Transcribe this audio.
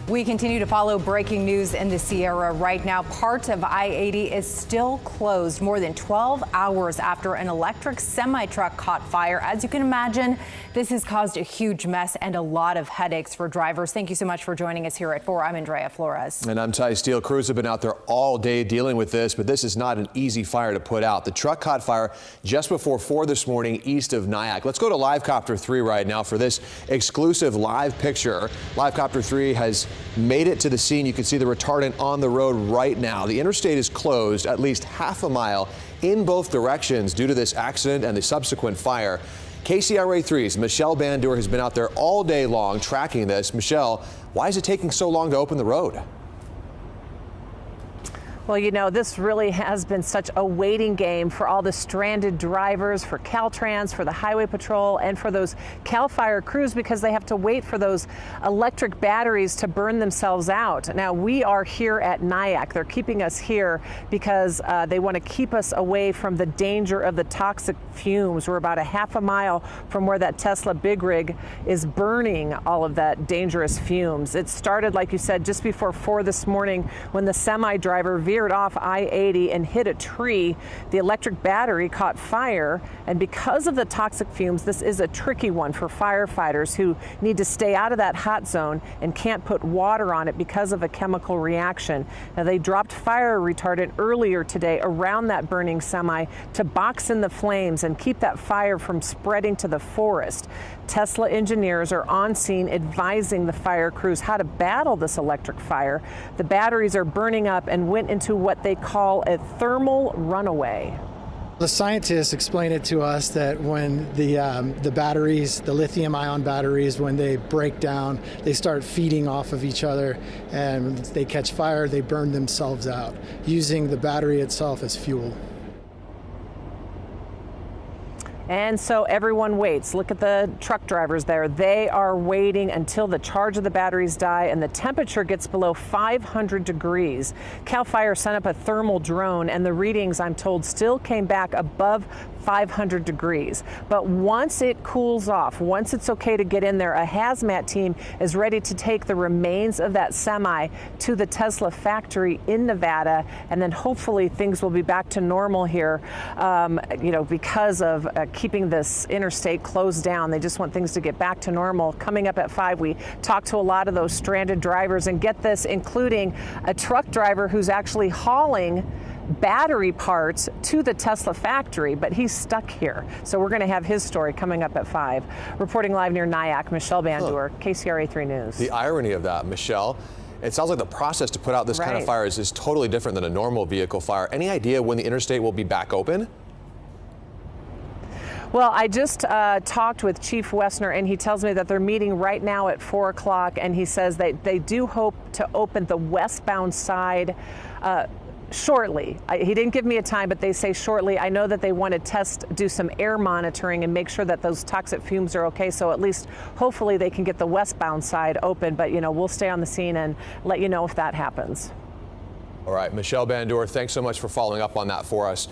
We continue to follow breaking news in the Sierra right now. Part of I-80 is still closed more than 12 hours after an electric semi-truck caught fire. As you can imagine, this has caused a huge mess and a lot of headaches for drivers. Thank you so much for joining us here at 4. I'm Andrea Flores. And I'm Ty Steele. Crews have been out there all day dealing with this, but this is not an easy fire to put out. The truck caught fire just before 4 this morning east of Nyack. Let's go to Live Copter 3 right now for this exclusive live picture. Live Copter 3 has made it to the scene. You can see the retardant on the road right now. The interstate is closed at least half a mile in both directions due to this accident and the subsequent fire. KCRA 3's Michelle Bandur has been out there all day long tracking this. Michelle, why is it taking so long to open the road? Well, you know, this really has been such a waiting game for all the stranded drivers, for Caltrans, for the Highway Patrol, and for those CAL FIRE crews, because they have to wait for those electric batteries to burn themselves out. Now, we are here at Nyack. They're keeping us here because they want to keep us away from the danger of the toxic fumes. We're about a half a mile from where that Tesla big rig is burning all of that dangerous fumes. It started, like you said, just before 4 this morning when the semi-driver veered off I-80 and hit a tree. The electric battery caught fire, and because of the toxic fumes, this is a tricky one for firefighters who need to stay out of that hot zone and can't put water on it because of a chemical reaction. Now, they dropped fire retardant earlier today around that burning semi to box in the flames and keep that fire from spreading to the forest. Tesla engineers are on scene advising the fire crews how to battle this electric fire. The batteries are burning up and went into what they call a thermal runaway. The scientists explain it to us that when the batteries, the lithium ion batteries, when they break down, they start feeding off of each other, and when they catch fire, they burn themselves out, using the battery itself as fuel. And so everyone waits. Look at the truck drivers there. They are waiting until the charge of the batteries die and the temperature gets below 500 degrees. CAL FIRE sent up a thermal drone, and the readings, I'm told, still came back above 500 degrees. But once it cools off, once it's okay to get in there, a hazmat team is ready to take the remains of that semi to the Tesla factory in Nevada, and then hopefully things will be back to normal here, because of keeping this interstate closed down. They just want things to get back to normal. Coming up at 5, we talked to a lot of those stranded drivers, and get this, including a truck driver who's actually hauling battery parts to the Tesla factory, but he's stuck here. So we're going to have his story coming up at 5. Reporting live near Nyack, Michelle Bandur, KCRA 3 News. The irony of that, Michelle, it sounds like the process to put out this kind of fire is totally different than a normal vehicle fire. Any idea when the interstate will be back open? Well, I just talked with Chief Woessner, and he tells me that they're meeting right now at 4 o'clock, and he says they do hope to open the westbound side shortly. He didn't give me a time, but they say shortly. I know that they want to do some air monitoring and make sure that those toxic fumes are okay, so at least hopefully they can get the westbound side open, but we'll stay on the scene and let you know if that happens. All right, Michelle Bandur, thanks so much for following up on that for us.